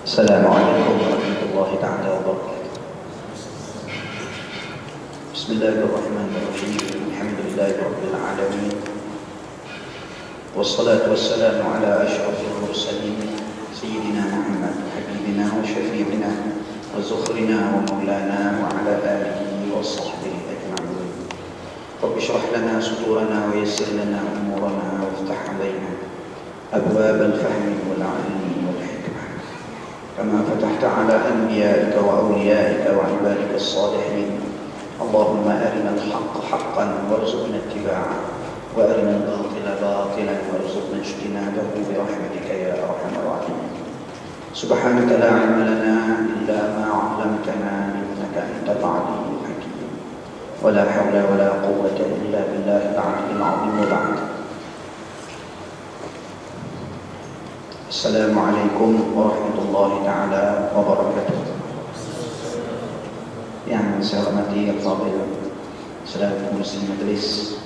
السلام عليكم ورحمة الله تعالى وبركاته. بسم الله الرحمن الرحيم. الحمد لله رب العالمين، والصلاة والسلام على أشرف المرسلين سيدنا محمد حبيبنا وشفيعنا وزخرنا ومولانا وعلى آله وصحبه أجمعين. رب اشرح لنا صدورنا ويسر لنا أمورنا وافتح علينا أبواب الفهم والعلم والحكمة كما فتحت على أنبيائك وأوليائك وعبادك الصالحين. اللهم أرنا الحق حقا وارزقنا اتباعه، وأرنا الباطل باطلا وارزقنا اجتنابه برحمتك يا أرحم الراحمين. سبحانك لا علم لنا إلا ما علمتنا إنك أنت العليم الحكيم، ولا حول ولا قوة إلا بالله العلي العظيم. وبعد، Assalamualaikum warahmatullahi taala wabarakatuh. Yang saya hormati al-fadhil saudara pengurus majelis,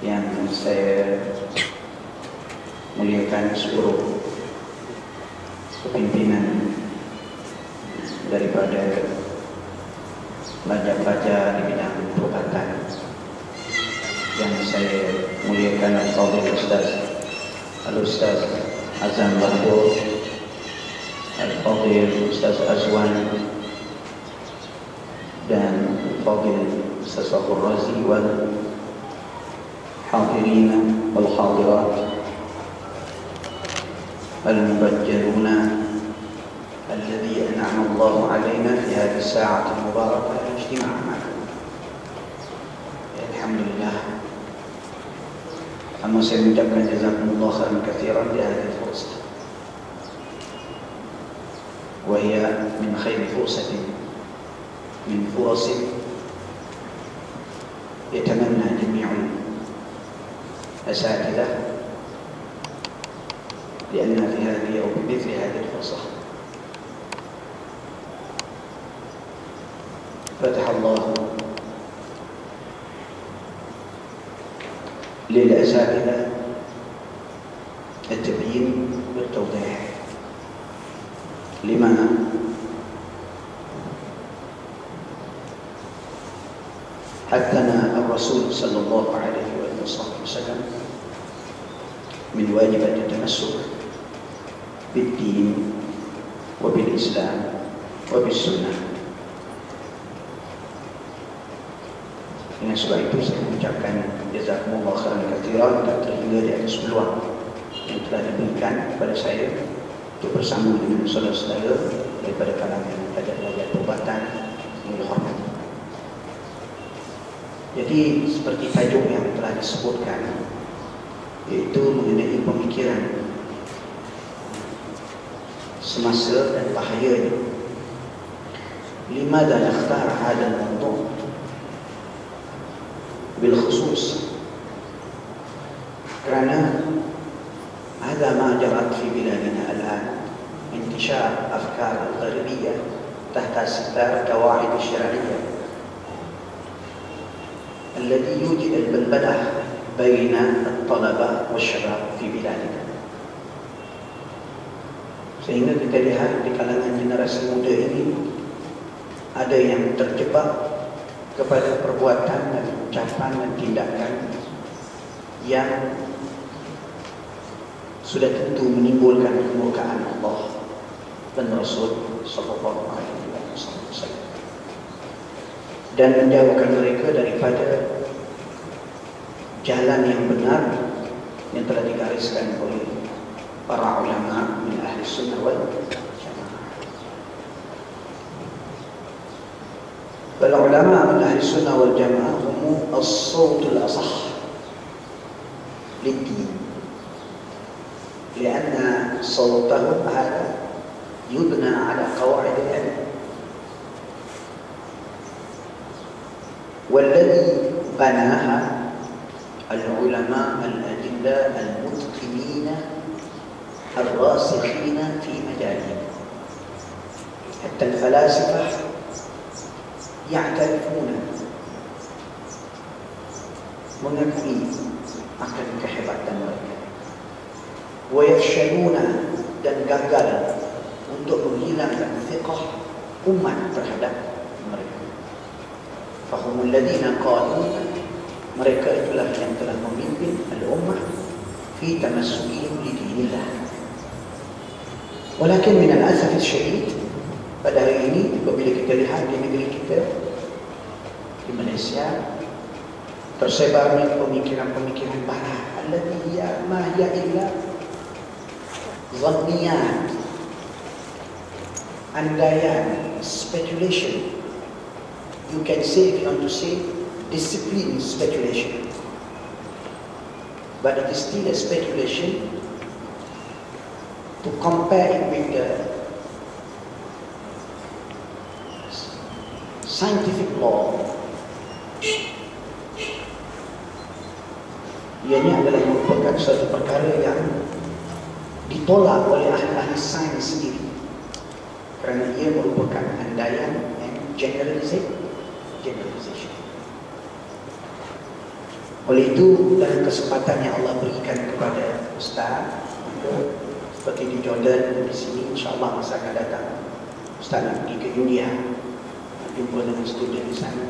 yang saya muliakan seluruh pimpinan daripada pelajar-pelajar di bidang perubatan, yang saya muliakan al-fadhil Al-Ustaz Azam Bahdur, Al-Fadhil Ustaz Azwan, dan Al-Fadhil Ustaz Akhur Razi, wal hadirina wal hadirat al-mubajjaluna alladhi an'ama Allahu alaina fi hadhihi as-sa'ati al-mubarakah al-ijtima' ma'akum. Alhamdulillah, saya mengucapkan jazakumullah khairan katsiran di hadhihi al-fursah, wa hiya min khairi fursatin min furasin yatamanna jami'ul asatidah lianna fi hadhihi aw bimithli hadhihi al-fursah fataha Allah للأساتذة التبيين والتوضيح لما حثنا الرسول صلى الله عليه وسلم من واجبات التمسك بالدين وبالإسلام وبالسنة. Dengan sebab itu saya mengucapkan jazakumullah khairan katsiran terhingga di atas peluang yang telah diberikan kepada saya untuk bersama dengan saudara-saudara daripada kalangan pelajar-pelajar perubatan yang dihormati. Jadi seperti tajuk yang telah disebutkan, iaitu mengenai pemikiran semasa dan bahayanya. Limadha nakhtar hadha al-mawdu' بالخصوص kerana هذا ما جرت في بلادنا الآن انتشار أفكار الغربية تحت ستار القواعد الشرعية الذي يوجد البلبلة بين الطلبة والشباب في بلادنا. Sehingga kita lihat di kalangan generasi muda ini ada yang terjebak kepada perbuatan dan ucapan dan tindakan yang sudah tentu menimbulkan kemurkaan Allah dan Rasul sallallahu alaihi wasallam, dan menjauhkan mereka daripada jalan yang benar yang telah digariskan oleh para ulama min ahli sunnah wal jamaah. فالعلماء من أهل السنة والجماعة هم الصوت الأصح للدين، لأن صوتهم هذا يبنى على قواعد العلم، والذي بناها العلماء الأجلاء المتقنين الراسخين في مجالهم. حتى الفلاسفة يعترفون mengakui akan kehebatan mereka, ويفشلون dan gagal untuk menghilangkan fiqh umat terhadap mereka. Fahumul ladina qalu, mereka itulah yang telah memimpin al-ummah fi tamassukihim li dinillah. Walakin min al-asaf al-syadid, pada hari ini apabila kita lihat di negeri kita, di Malaysia, tersebarnya pemikiran-pemikiran barat allati hiya ma hiya illa dhanniyat, andaian, speculation. You can say, if you want to say, discipline speculation. But it is still a speculation. To compare it with the scientific law, ianya adalah merupakan suatu perkara yang ditolak oleh ahli-ahli sains sendiri, kerana ia merupakan andaian and generalization. Oleh itu, dalam kesempatan yang Allah berikan kepada Ustaz, seperti di Jordan, di sini, insyaAllah masa akan datang Ustaz nak pergi ke India, jumpa dengan student di sana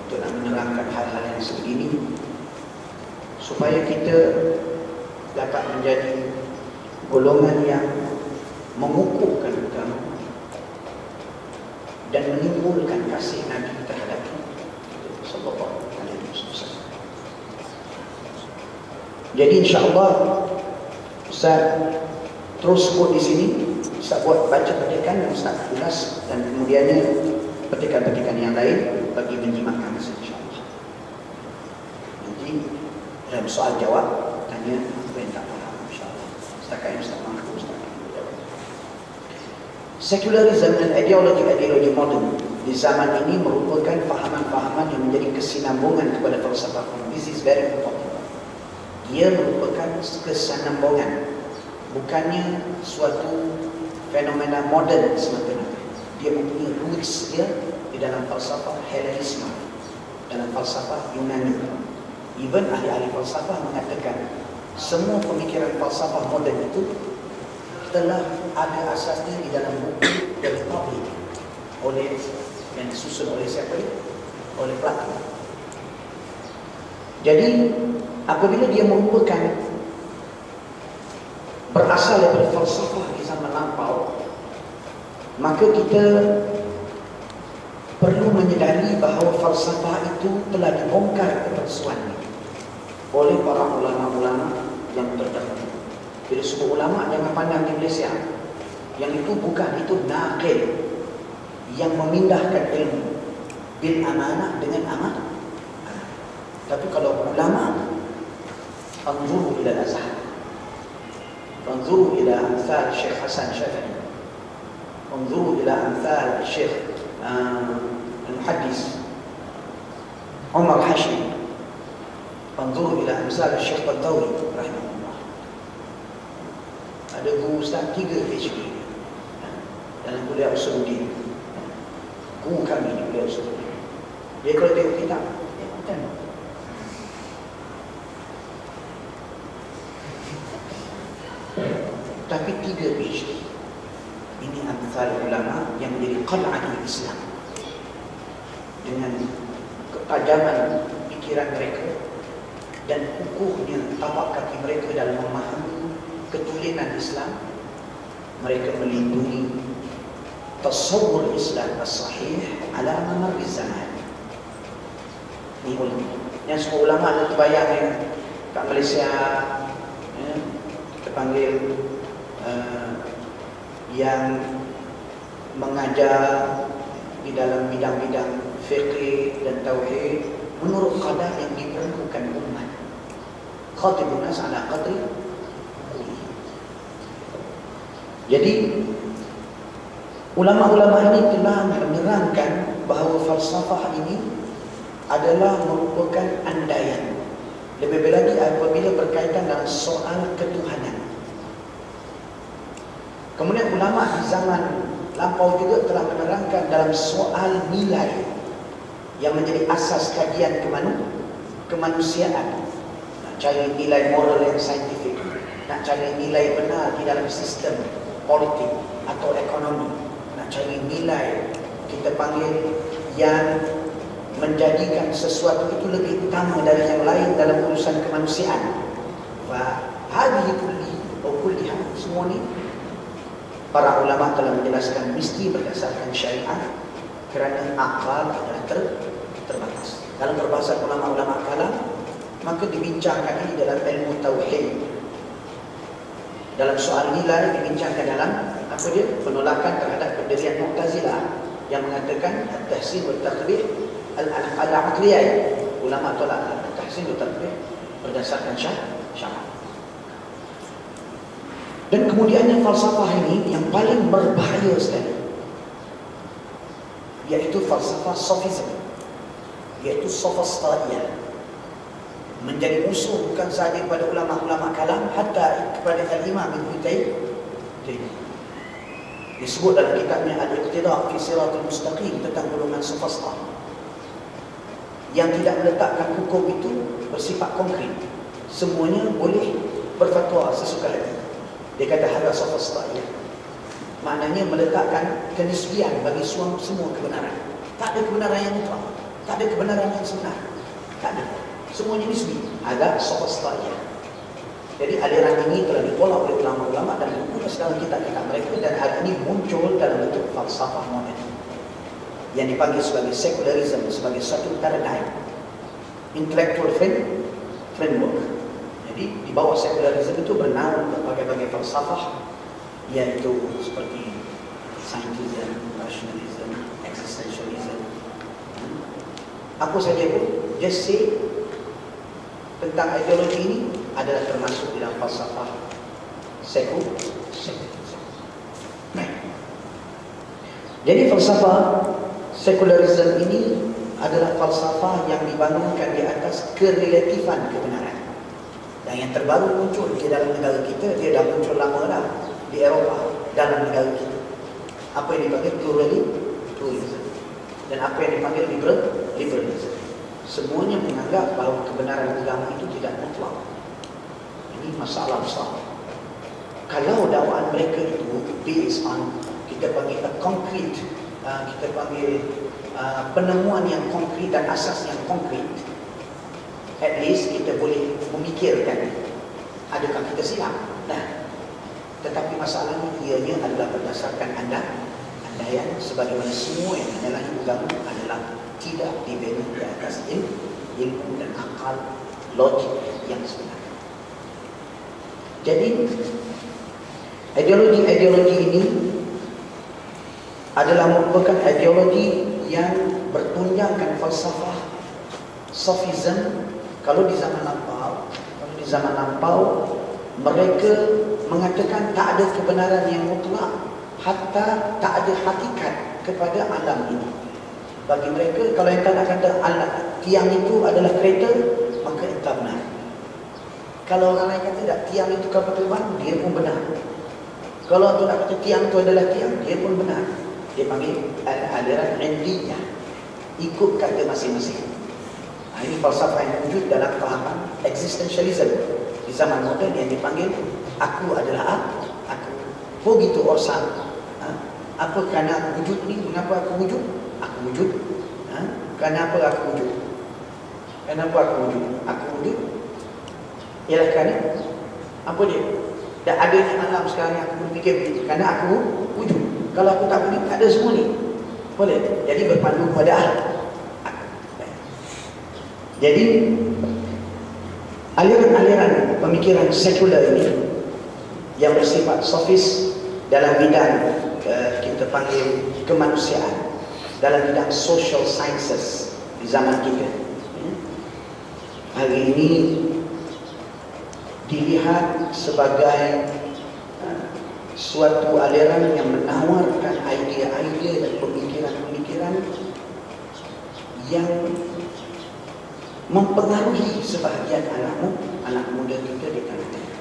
untuk nak menerangkan hal-hal yang sebegini, supaya kita dapat menjadi golongan yang mengukuhkan agama dan menimbulkan kasih Nabi terhadap sallallahu alaihi wasallam. Jadi insya-Allah Ustaz terus sebut di sini, Ustaz buat baca petikan yang Ustaz ulas, dan kemudiannya petikan-petikan yang lain bagi menyimakkan insya-Allah. Nanti dalam soal jawab tanya apa yang tak faham, insya-Allah. Setakat Ustaz mampu, Ustaz jawab. Secularism dan ideologi modern di zaman ini merupakan fahaman-fahaman yang menjadi kesinambungan kepada falsafah. This is very important. Dia merupakan kesinambungan, bukannya suatu fenomena moden semata-mata. Dia mempunyai roots dia di dalam falsafah Hellenisme, dalam falsafah Yunani. Even ahli-ahli falsafah mengatakan semua pemikiran falsafah moden itu telah ada asasnya di dalam buku The Republic yang disusun oleh siapa dia? Oleh Plato. Jadi apabila dia merupakan berasal daripada falsafah di zaman lampau, maka kita perlu menyedari bahawa falsafah itu telah dibongkar kepalsuannya oleh para ulama-ulama yang terdahulu. Bila sebut ulama, jangan pandang di Malaysia, yang itu bukan, itu naqil, yang memindahkan ilmu bil amanah dengan amanah. Tapi kalau ulama, anzuru ila al-Azhar, anzuru ila amthal Syekh Hasan Syafii, anzuru ila amthal Syekh al-Muhaddis Umar Hashim, anzuru ila amthal Syekh Badawi rahimahullah. Ada guru Ustaz 3 PhD dalam kuliah Usuluddin, guru kami di kuliah Usuluddin. Dia kalau tengok kitab, tengok tapi 3 PhD. Ini amthal ulama yang menjadi qal'atul Islam, dengan ketajaman pikiran mereka dan kukuhnya tapak kaki mereka dalam memahami ketulinan Islam. Mereka melindungi tasawwur Islam as-sahih ala mamar zaman. Ini ulama. Yang semua ulama ada terbayang yang kat Malaysia, terpanggil yang mengajar di dalam bidang-bidang fiqh dan tauhid menurut qadar yang diperlukan umat. Khatibun nas ala qadri. Jadi ulama-ulama ini telah menerangkan bahawa falsafah ini adalah merupakan andaian, lebih lagi apabila berkaitan dengan soal ketuhanan. Kemudian ulama di zaman lampau juga telah menerangkan dalam soal nilai yang menjadi asas kajian kemanusiaan. Nak cari nilai moral yang saintifik, nak cari nilai benar di dalam sistem politik atau ekonomi, nak cari nilai, kita panggil yang menjadikan sesuatu itu lebih utama dari yang lain dalam urusan kemanusiaan. Hadhihi kulliha, semua ni para ulama telah menjelaskan mesti berdasarkan syariat, kerana akal adalah terbatas. Dalam perbahasan ulama-ulama kalam, maka dibincangkan ini dalam ilmu tauhid. Dalam soal nilai dibincangkan dalam apa dia? Penolakan terhadap pendirian Mu'tazilah yang mengatakan at-tahsin wa at-taqbih al-aqliyah. Ulama tolak at-tahsin wa at-taqbih berdasarkan syariat. Dan kemudiannya falsafah ini yang paling berbahaya sekali, iaitu falsafah sofism, iaitu sophistania, menjadi musuh bukan sahaja kepada ulama-ulama kalam, hatta kepada Al-Imam Ibn Taymiyah. Disebut dalam kitabnya Al-Iqtida' fi Siratul Mustaqim tentang golongan sophista yang tidak meletakkan hukum itu bersifat konkret, semuanya boleh berfatwa sesuka hati. Dia kata hadha sophistania, maknanya meletakkan kenisbian bagi semua kebenaran. Tak ada kebenaran yang mutlak, tak ada kebenaran yang sebenar, tak ada, semuanya nisbi. Ada sophistania. Jadi aliran ini telah ditolak oleh ulama-ulama dan dikupas dalam kitab-kitab mereka, dan hari ini muncul dalam bentuk falsafah moden yang dipanggil sebagai secularism, sebagai satu paradigm, intellectual framework. Jadi di bawah secularism itu bernaung berbagai-bagai falsafah, iaitu seperti scientism, rationalism, existentialism, apa saja pun, just say tentang ideologi ini adalah termasuk dalam falsafah secularism. Jadi falsafah secularism ini adalah falsafah yang dibangunkan di atas kerelatifan kebenaran. Dan yang terbaru muncul di dalam negara kita, dia dah muncul lama dah di Eropah, dalam negara kita. Apa yang dipanggil pluralism, dan apa yang dipanggil liberalism. Semuanya menganggap bahawa kebenaran agama itu tidak mutlak. Ini masalah besar. Kalau dakwaan mereka itu based on, kita panggil konkret, kita panggil penemuan yang konkret dan asas yang konkret, at least kita boleh memikirkan adakah kita silap. Tetapi masalahnya ianya adalah berdasarkan andaian, sebagaimana semua yang menyalahi agama adalah tidak dibangun di atas ilmu dan akal logik yang sebenar. Jadi ideologi ini adalah merupakan ideologi yang bertunjangkan falsafah sofism. Kalau di zaman lampau mereka mengatakan tak ada kebenaran yang mutlak, hatta tak ada hakikat kepada alam ini. Bagi mereka, kalau yang tak nak kata tiang itu adalah kereta, maka itu tak benar. Kalau orang lain kata tak, tiang itu kapal terbang, dia pun benar. Kalau tu nak kata tiang itu adalah tiang, dia pun benar. Dia panggil aliran indiyah, ikut kata masing-masing. Ini falsafah yang wujud dalam fahaman existentialism di zaman moden yang dipanggil aku adalah aku. Begitu urusan. Apa kerana aku wujud ni? Kenapa aku wujud? Aku wujud. Kenapa aku wujud? Kenapa aku wujud? Aku wujud ialah kerana apa dia? Dan adanya alam sekarang yang aku berfikir begitu kerana aku wujud. Kalau aku tak wujud, tak ada semua ni. Boleh? Jadi berpandu pada Jadi aliran-aliran pemikiran sekular ini yang bersifat sofis dalam bidang kita panggil kemanusiaan, dalam bidang social sciences di zaman kita, hari ini dilihat sebagai suatu aliran yang menawarkan idea-idea dan pemikiran-pemikiran yang mempengaruhi sebahagian anak muda kita di tanah air.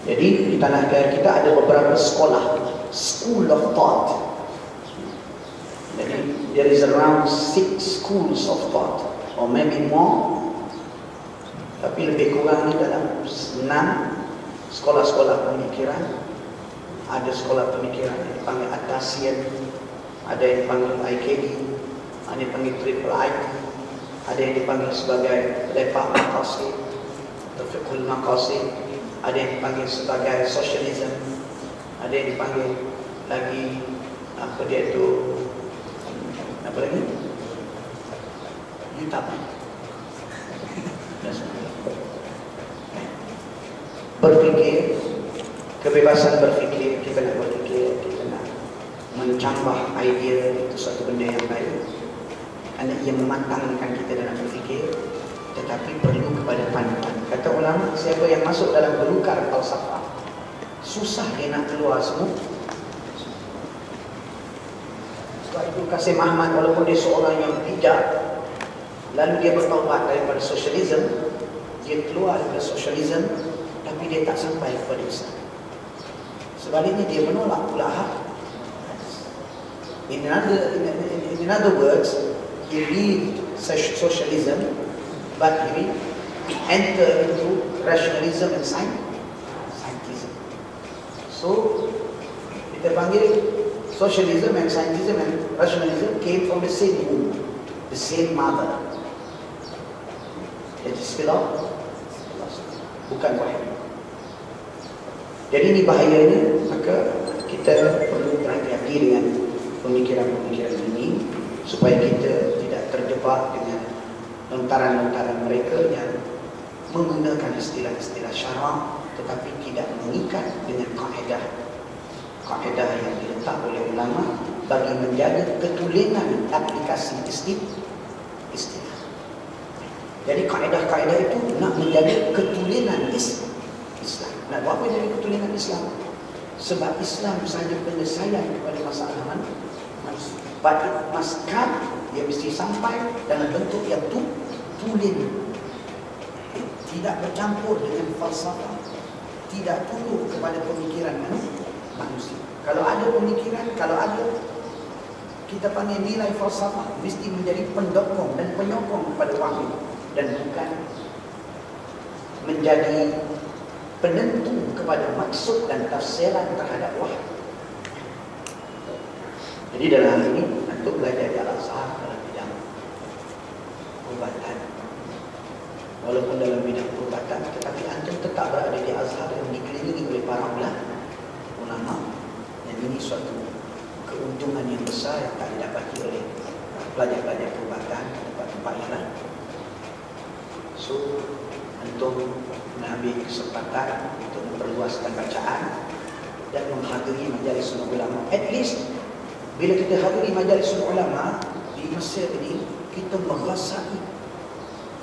Jadi di tanah air kita ada beberapa sekolah, school of thought. Jadi there is around 6 schools of thought, or maybe more, tapi lebih kurang ni dalam 6 sekolah-sekolah pemikiran Ada sekolah pemikiran yang dipanggil Atasian, ada yang dipanggil IKD, ada yang dipanggil Triple IT, ada yang dipanggil sebagai Lepak Maqasid atau Fiqhul Maqasid, ada yang dipanggil sebagai Socialism, ada yang dipanggil lagi apa dia tu, apa lagi? Yutab. Berfikir, kebebasan berfikir, kita nak berfikir, kita nak mencambah idea, itu satu benda yang baik. Kerana ia mematangkan kita dalam berfikir, tetapi perlu kepada panutan. Kata ulama, siapa yang masuk dalam belukar falsafah, susah dia nak keluar semua. Sebab itu Kasim Ahmad, walaupun dia seorang yang bijak, lalu dia bertaubat daripada sosialisme, dia keluar daripada sosialisme, tapi dia tak sampai kepada Islam. Sebaliknya dia menolak pula hak. In other words, he leave socialism, but he enter into rationalism and scientism. So kita panggil socialism and scientism and rationalism came from the same womb, the same mother. It is philosophy, bukan wahyu. Jadi ini bahayanya, maka kita perlu berhati-hati dengan pemikiran-pemikiran ini supaya kita tidak terjebak dengan lontaran-lontaran mereka yang menggunakan istilah-istilah syarak tetapi tidak mengikat dengan kaedah yang diletak oleh ulama bagi menjaga ketulinan aplikasi istilah. Jadi kaedah-kaedah itu nak menjaga ketulinan Islam. Nak buat apa jadi ketulinan Islam? Sebab Islam sahaja penyelesaian kepada masalah manusia. But it must come, dia mesti sampai dalam bentuk yang tulen. Tidak bercampur dengan falsafah, tidak tunduk kepada pemikiran manusia. Kalau ada pemikiran, kalau ada kita panggil nilai falsafah, mesti menjadi pendokong dan penyokong kepada wahyu dan bukan menjadi penentu kepada maksud dan tafsiran terhadap wahyu. Jadi dalam hal ini untuk belajar di Al-Azhar dalam bidang perubatan, walaupun dalam bidang perubatan, tetapi antum tetap berada di Azhar yang dikelilingi oleh para ulama, dan ini suatu keuntungan yang besar yang tak didapati oleh pelajar-pelajar perubatan tempat-tempat yang lain. So antum mengambil kesempatan untuk memperluaskan bacaan dan menghadiri majlis ulama. At least bila kita hadiri majlis ulama di Mesir ini, kita merasai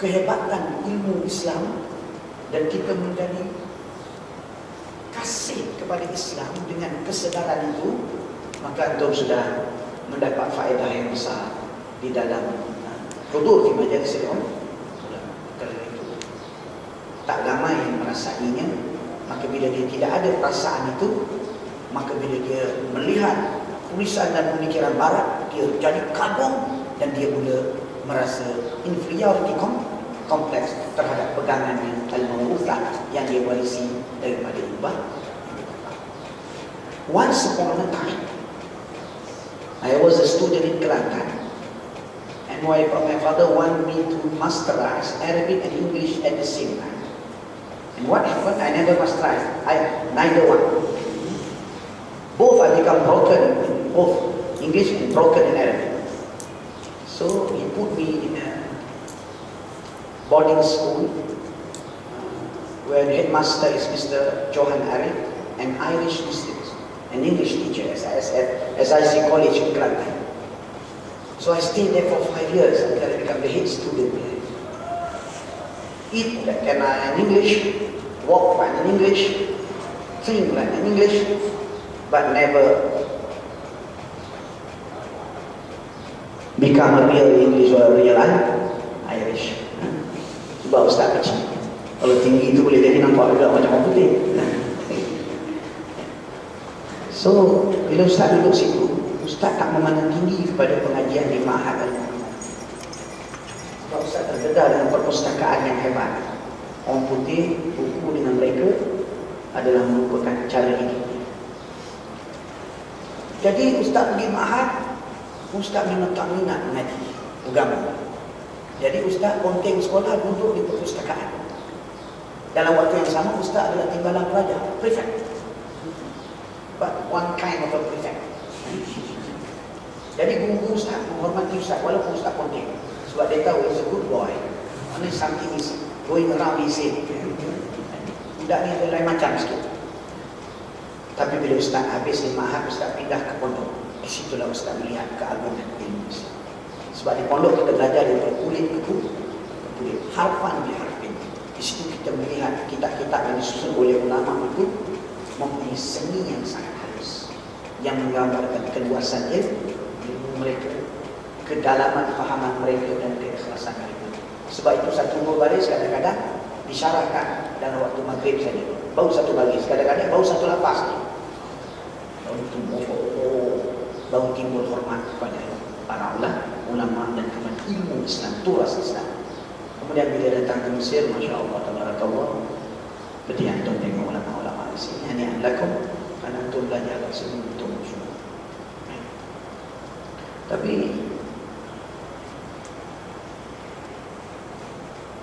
kehebatan ilmu Islam dan kita menjadi kasih kepada Islam dengan kesedaran itu, maka antum sudah mendapat faedah yang besar di dalam hudur di majlis ulama. Tak ramai yang merasainya, maka bila dia tidak ada perasaan itu, maka bila dia melihat tulisan dan pemikiran barat, dia jadi kagum dan dia mula merasa inferiority kompleks terhadap pegangannya al-mawruthah yang dia warisi daripada ibah. Once upon a time, I was a student in Kelantan, and my father wanted me to masterize Arabic and English at the same time. And what happened? I never masterized. Neither one. Both I become broken in both English and broken in Arabic. So he put me in a boarding school where the headmaster is Mr. Johan Arif, an Irish Muslim, an English teacher at SIC College in Kelantan. So I stayed there for 5 years until I became the head student there. Eat like an English, walk like an English, think like an English, but never become a real English or a real Irish. Sebab ustaz kecil, kalau tinggi itu boleh jadi nampak juga macam orang putih. So bila ustaz duduk situ, ustaz tak memandang tinggi kepada pengajian di Ma'had Al-Quran. Sebab ustaz terdedah dengan perpustakaan yang hebat. Orang putih, buku dengan mereka adalah merupakan cara hidup. Jadi ustaz pergi ma'had, ustaz memang tak minat mengaji agama. Jadi ustaz ponteng sekolah duduk di perpustakaan. Dalam waktu yang sama ustaz adalah timbalan pelajar, prefect. But one kind of a prefect. Jadi guru ustaz menghormati ustaz walaupun ustaz ponteng. Sebab dia tahu he's a good boy. Only something is going around his head. Budak ni lain macam sikit. Tapi bila ustaz habis di ma'had, ustaz pindah ke pondok. Di situlah ustaz melihat keagungan ilmu Islam. Sebab di pondok kita belajar dari kulit ke kulit, harfan bi harfin. Di situ kita melihat kitab-kitab yang disusun oleh ulama itu mempunyai seni yang sangat halus, yang menggambarkan keluasan ilmu mereka, kedalaman fahaman mereka dan keikhlasan mereka. Sebab itu satu baris kadang-kadang disyarahkan dalam waktu maghrib saja. Baru satu baris, kadang-kadang baru satu lafaz ni. Baru timbul hormat kepada para ulama dan kepada ilmu Islam, turas Islam. Kemudian bila datang ke Mesir, Masya Allah, tabarakallah, seperti antum tengok ulama-ulama di sini. Hani'an lakum, kerana antum belajar kat sini untuk semua. Tapi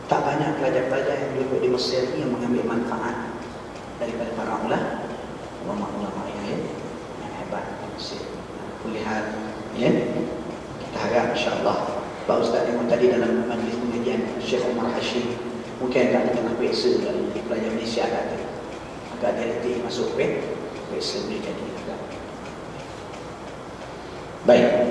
tak banyak pelajar-pelajar yang duduk di Mesir ini yang mengambil manfaat daripada para ulama-ulama yang hebat di Mesir. Kulihat, ya, kita harap insyaAllah. Pak Ustaz yang tadi dalam majlis pengajian Syekh Omar Hashim, mungkin agak tengah biasa dari pelajar Malaysia agak dia letih masuk biasa boleh jadi agak. Baik.